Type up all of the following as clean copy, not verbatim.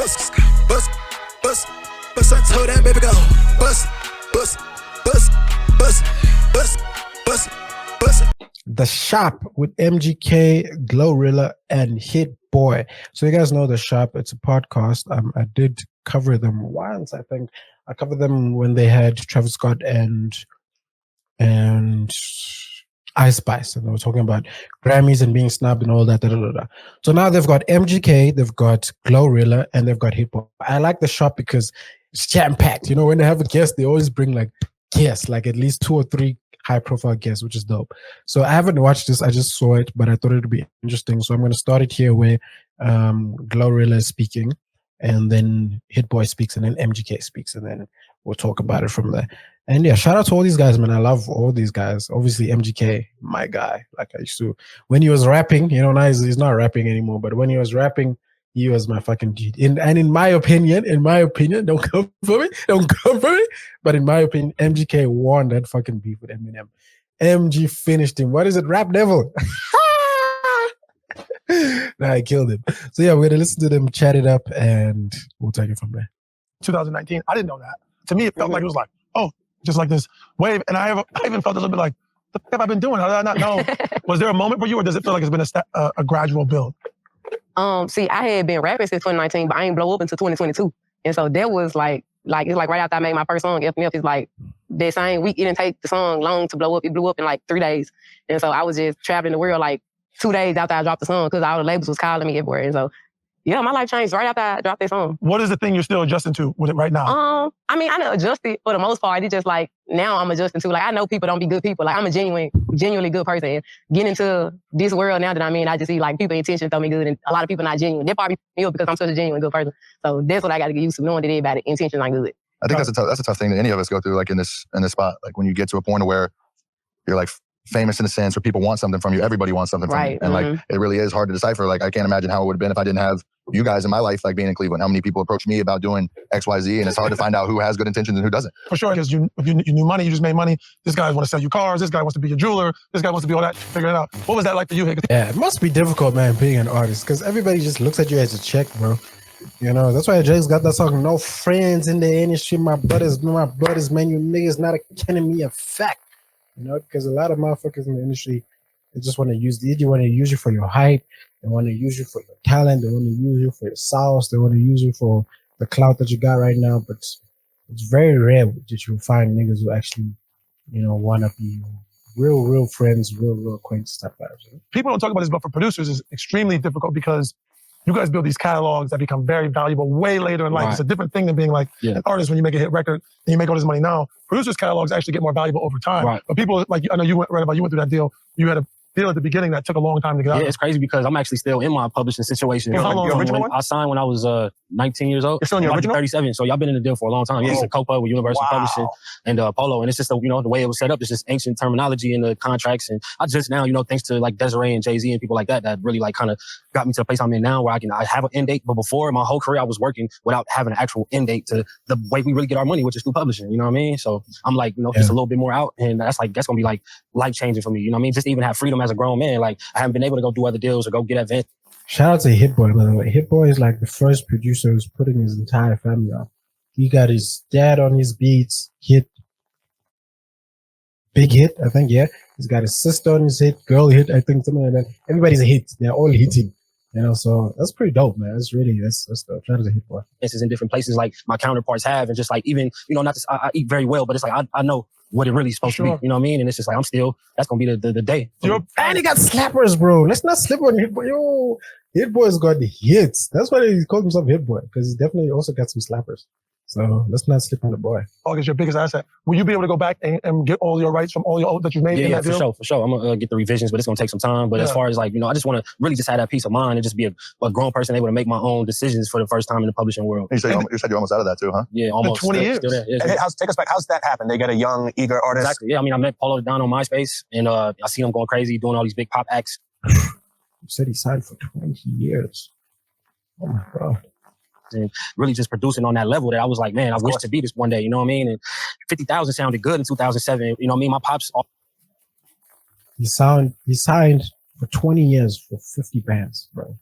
bust, bust, bust, bust. I told that baby go bust, bust, bust, bust, bust, bust, bust. The Shop with MGK, Glorilla, and Hitboy. So you guys know The Shop. It's a podcast. I did cover them once. I think I covered them when they had Travis Scott and Ice Spice, and they were talking about Grammys and being snubbed and all that. Da, da, da, da. So now they've got MGK, they've got Glorilla, and they've got Hitboy. I like The Shop because it's jam-packed. You know, when they have a guest, they always bring like guests, like at least 2 or 3 high-profile guests, which is dope. So I haven't watched this. I just saw it, but I thought it would be interesting. So I'm going to start it here where Glorilla is speaking, and then Hitboy speaks, and then MGK speaks, and then we'll talk about it from there. And yeah, shout out to all these guys, man. I love all these guys. Obviously, MGK, my guy. Like I used to, when he was rapping, you know, now he's not rapping anymore, but when he was rapping, he was my fucking dude. And in my opinion, don't come for me, but in my opinion, MGK won that fucking beef with Eminem. MG finished him. What is it? Rap Devil. Nah, I killed him. So yeah, we're gonna listen to them chat it up, and we'll take it from there. 2019, I didn't know that. To me, it felt like it was like, oh, just like this wave. And I even felt a little bit like, what the fuck have I been doing? How did I not know? Was there a moment for you, or does it feel like it's been a gradual build? See, I had been rapping since 2019, but I ain't blow up until 2022. And so that was like it's like right after I made my first song, FMF, it's like that same week, it didn't take the song long to blow up. It blew up in like 3 days. And so I was just traveling the world like 2 days after I dropped the song because all the labels was calling me everywhere. And so, yeah, my life changed right after I dropped that song. What is the thing you're still adjusting to with it right now? I mean, I done adjusted for the most part. It's just like, now I'm adjusting to, like, I know people don't be good people. Like, I'm a genuinely good person. And getting into this world now that I'm in, I just see, like, people intentions don't be good, and a lot of people not genuine. They probably me up because I'm such a genuine good person. So that's what I got to get used to, knowing that everybody intentions not good. I think that's a tough thing that any of us go through, like in this spot. Like when you get to a point where you're like famous in a sense, where people want something from you, everybody wants something from you. And like, it really is hard to decipher. Like, I can't imagine how it would have been if I didn't have you guys in my life, like being in Cleveland. How many people approach me about doing X, Y, Z, and it's hard to find out who has good intentions and who doesn't. For sure, because you knew money, you just made money. This guy wants to sell you cars. This guy wants to be a jeweler. This guy wants to be all that. Figure it out. What was that like for you, Higgins? Yeah, it must be difficult, man, being an artist, because everybody just looks at you as a check, bro. You know, that's why Jake's got that song, no friends in the industry, my brothers, man, you niggas not killing me a fact. You know, because a lot of motherfuckers in the industry, they just want to use you. They want to use you for your hype. They want to use you for your talent. They want to use you for your sauce. They want to use you for the clout that you got right now. But it's very rare that you'll find niggas who actually, you know, want to be real friends, real acquaintances type vibes. You know? People don't talk about this, but for producers, it's extremely difficult because you guys build these catalogs that become very valuable way later in life. Right. It's a different thing than being like an artist when you make a hit record and you make all this money now. Producers' catalogs actually get more valuable over time. Right. But people, like, I know you went through that deal. You had a deal at the beginning that took a long time to get out. Yeah, it's crazy because I'm actually still in my publishing situation. How long? Your original one? I signed when I was 19 years old. You're still in your original? 37, so y'all been in the deal for a long time. Yeah, it's a co-pub with Universal Publishing and Polo, and it's just, you know, the way it was set up, it's just ancient terminology in the contracts, and I just now, you know, thanks to like Desiree and Jay-Z and people like that really like kind of got me to the place I'm in now where I have an end date, but before, my whole career I was working without having an actual end date to the way we really get our money, which is through publishing, you know what I mean? So I'm like, you know, just a little bit more out, and that's gonna be like life-changing for me, you know what I mean? Just to even have freedom as a grown man, like I haven't been able to go do other deals or go get events. Shout out to Hitboy, by the way. Hitboy is like the first producer who's putting his entire family on. He got his dad on his beats, Big Hit, I think, yeah. He's got his sister on his hit, Girl Hit, I think, something like that. Everybody's a hit. They're all hitting. You know, so that's pretty dope, man. That's dope. Shout out to Hitboy. This is in different places like my counterparts have, and just like even, you know, not just, I eat very well, but it's like I know what it really is supposed to be, you know what I mean? And it's just like, that's going to be the day. And he got slappers, bro. Let's not slip on Hitboy. Yo, Hitboy's got the hits. That's why he called himself Hitboy, because he definitely also got some slappers. So let's not slip on the boy. August, your biggest asset. Will you be able to go back and get all your rights from all your that you made in that deal? For sure. I'm going to get the revisions, but it's going to take some time. But as far as like, you know, I just want to really just have that peace of mind and just be a grown person able to make my own decisions for the first time in the publishing world. You said you're almost out of that too, huh? Yeah, almost. 20 years. Still there. Yeah, hey, take us back. How's that happen? They get a young, eager artist? Exactly. Yeah, I mean, I met Polo down on MySpace, and I see him going crazy, doing all these big pop acts. You said he signed for 20 years. Oh my God. And really just producing on that level that I was like, man, I wish to be this one day, you know what I mean? And 50,000 sounded good in 2007. You know what I mean? My pops. He signed for 20 years for 50 bands, bro.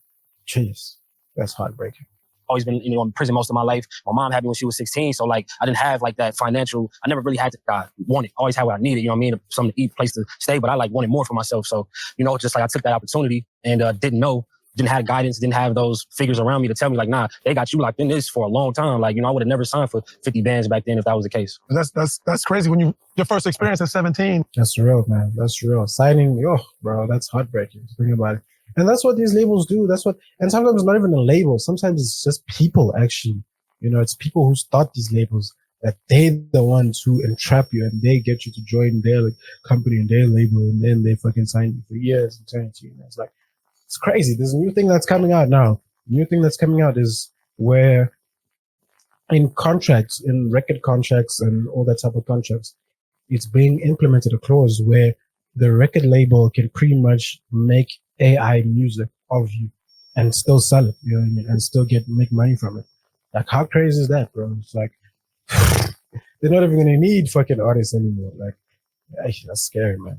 Jeez, that's heartbreaking. always been, in prison most of my life. My mom had me when she was 16. So like, I didn't have like that financial, I never really had to, I wanted, always had what I needed, you know what I mean? Something to eat, place to stay, but I like wanted more for myself. So, just like I took that opportunity and didn't have guidance, didn't have those figures around me to tell me like, nah, they got you locked in this for a long time. Like, I would have never signed for 50 bands back then if that was the case. That's crazy. When your first experience at 17. That's real, man. That's real. Signing, bro, that's heartbreaking. Think about it. And that's what these labels do. And sometimes it's not even a label. Sometimes it's just people, actually. It's people who start these labels that they're the ones who entrap you and they get you to join their company and their label, and then they fucking sign you for years and eternity. And it's like, it's crazy. There's a new thing that's coming out now. The new thing that's coming out is where in contracts, in record contracts and all that type of contracts, it's being implemented a clause where the record label can pretty much make AI music of you and still sell it, you know what I mean? And still make money from it. Like, how crazy is that, bro? It's like, they're not even going to need fucking artists anymore. Like, that's scary, man.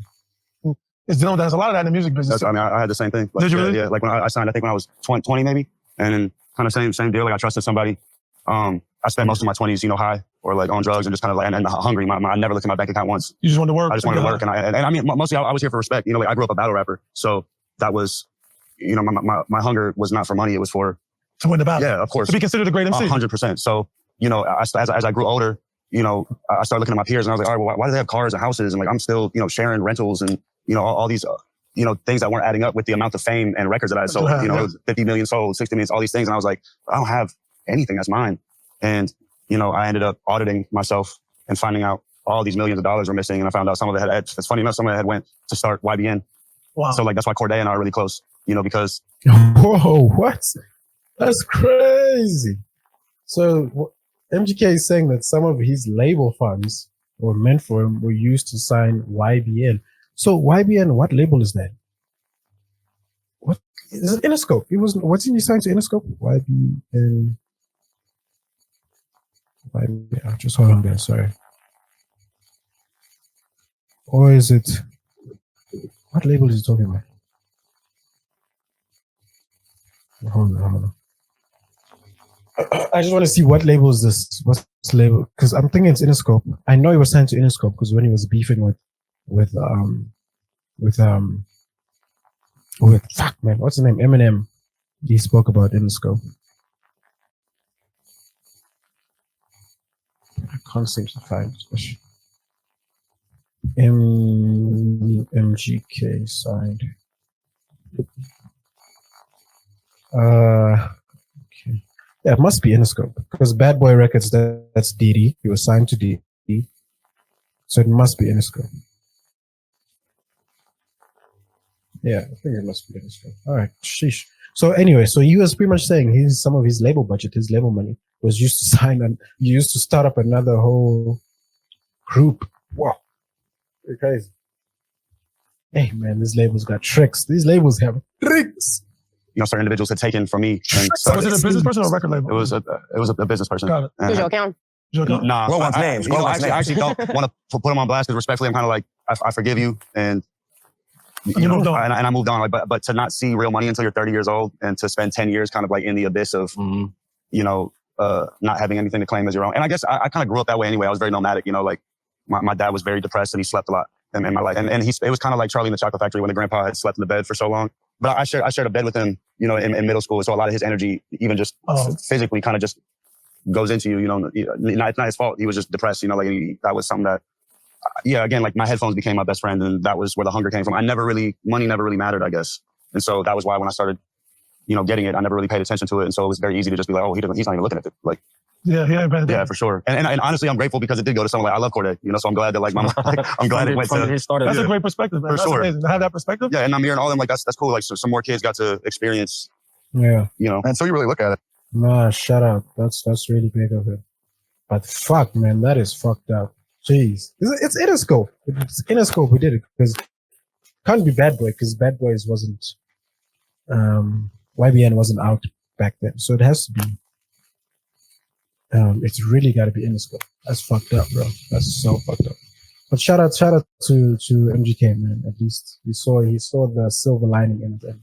There's a lot of that in the music business. I had the same thing. Like, Did you really? Yeah, like when I signed, I think when I was 20 maybe, and then kind of same deal. Like I trusted somebody. I spent most of my 20s, high or like on drugs and just kind of like and hungry. I never looked at my bank account once. You just wanted to work. I just wanted to work, and I mean mostly I was here for respect. Like I grew up a battle rapper, so that was, my hunger was not for money. It was for to win the battle. Yeah, of course. To be considered a great MC. 100%. So as I grew older, I started looking at my peers and I was like, all right, well, why do they have cars and houses? And like I'm still sharing rentals and all these things that weren't adding up with the amount of fame and records that I had sold. It was 50 million sold, 60 million, all these things. And I was like, I don't have anything that's mine. And, I ended up auditing myself and finding out all these millions of dollars were missing. And I found out some of it it's funny enough, some of it had went to start YBN. Wow. So like, that's why Corday and I are really close, because. Whoa, what? That's crazy. So MGK is saying that some of his label funds were meant for him were used to sign YBN. So YBN, what label is that? What is it? Interscope. What's he signed to Interscope? YBN. Just hold on there. Sorry. Or is it? What label is he talking about? Hold on. I just want to see what label is this. What's this label? Because I'm thinking it's Interscope. I know he was signed to Interscope because when he was beefing with fuck man, what's his name? Eminem. He spoke about Interscope. I can't seem to find it. MGK signed. Okay. Yeah, it must be Interscope because Bad Boy Records, that's DD. He was signed to DD. So it must be Interscope. Yeah, I think it must be Interscope. All right, sheesh. So anyway, so he was pretty much saying some of his label budget, his label money was used to sign and used to start up another whole group. Wow, you're crazy. Hey man, these labels got tricks. These labels have tricks. Certain individuals had taken from me. And so was it a business person or a record label? It was a business person. Got it. Who's your account? Nah, I actually don't want to put him on blast because respectfully, I'm kind of like, I forgive you, and moved on. And I moved on. Like, but to not see real money until you're 30 years old, and to spend 10 years kind of like in the abyss of, not having anything to claim as your own. And I guess I kind of grew up that way anyway. I was very nomadic. Like my dad was very depressed and he slept a lot in my life. And it was kind of like Charlie in the Chocolate Factory when the grandpa had slept in the bed for so long. But I shared a bed with him, in middle school. So a lot of his energy, even just physically, kind of just goes into you. It's not his fault. He was just depressed. That was something that, again, like my headphones became my best friend, and that was where the hunger came from. Money never really mattered, I guess. And so that was why when I started, getting it, I never really paid attention to it. And so it was very easy to just be like, oh, he's not even looking at it. Like, yeah, for sure. And honestly, I'm grateful because it did go to someone like, I love Corday, so I'm glad that I'm glad it went to his startup. That's a great perspective, man. That's amazing to have that perspective. Yeah, and Namir and all them, like that's cool. Like so some more kids got to experience. Yeah. And so you really look at it. Nah, shut up. That's really big of it. But fuck, man, that is fucked up. Jeez. It's Interscope. It's Interscope who did it because can't be Bad Boy because Bad Boys wasn't YBN wasn't out back then. So it has to be it's really got to be Interscope. That's fucked up, bro. That's so fucked up. But shout out to MGK, man. At least he saw the silver lining in it.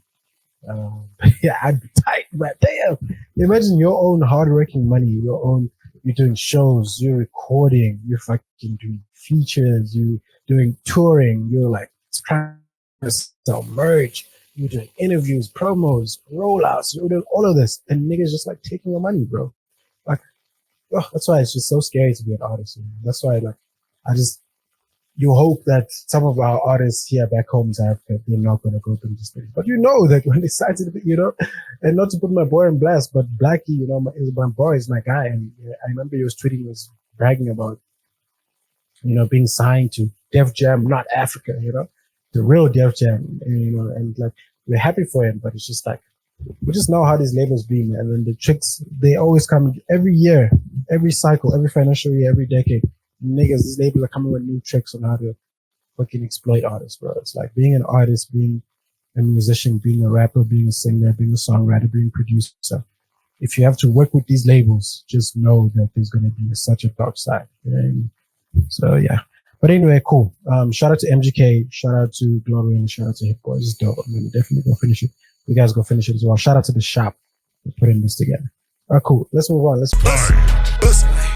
Yeah, I'd be tight, but damn, imagine your own hardworking money, you're doing shows, you're recording, you're fucking doing features, you're doing touring, you're like trying to sell merch, you're doing interviews, promos, rollouts, you're doing all of this, and niggas just like taking your money, bro. Like, oh, that's why it's just so scary to be an artist. Man. That's why, like, you hope that some of our artists here back home in South Africa, they're not going to go through this thing. But you know that when they started, and not to put my boy in blast, but Blackie, my boy is my guy. And I remember he was tweeting, he was bragging about, being signed to Def Jam, not Africa, the real Def Jam, and like, we're happy for him, but it's just like, we just know how these labels be, man. And then the tricks, they always come every year, every cycle, every financial year, every decade. Niggas, these labels are coming with new tricks on how to fucking exploit artists, bro. It's like being an artist, being a musician, being a rapper, being a singer, being a songwriter, being a producer. If you have to work with these labels, just know that there's going to be such a dark side. You know what I mean? So, yeah. But anyway, cool. Shout out to MGK. Shout out to Glorilla. And shout out to Hitboy. This is dope. I'm going to definitely go finish it. You guys go finish it as well. Shout out to the shop for putting this together. All right, cool. Let's move on. Let's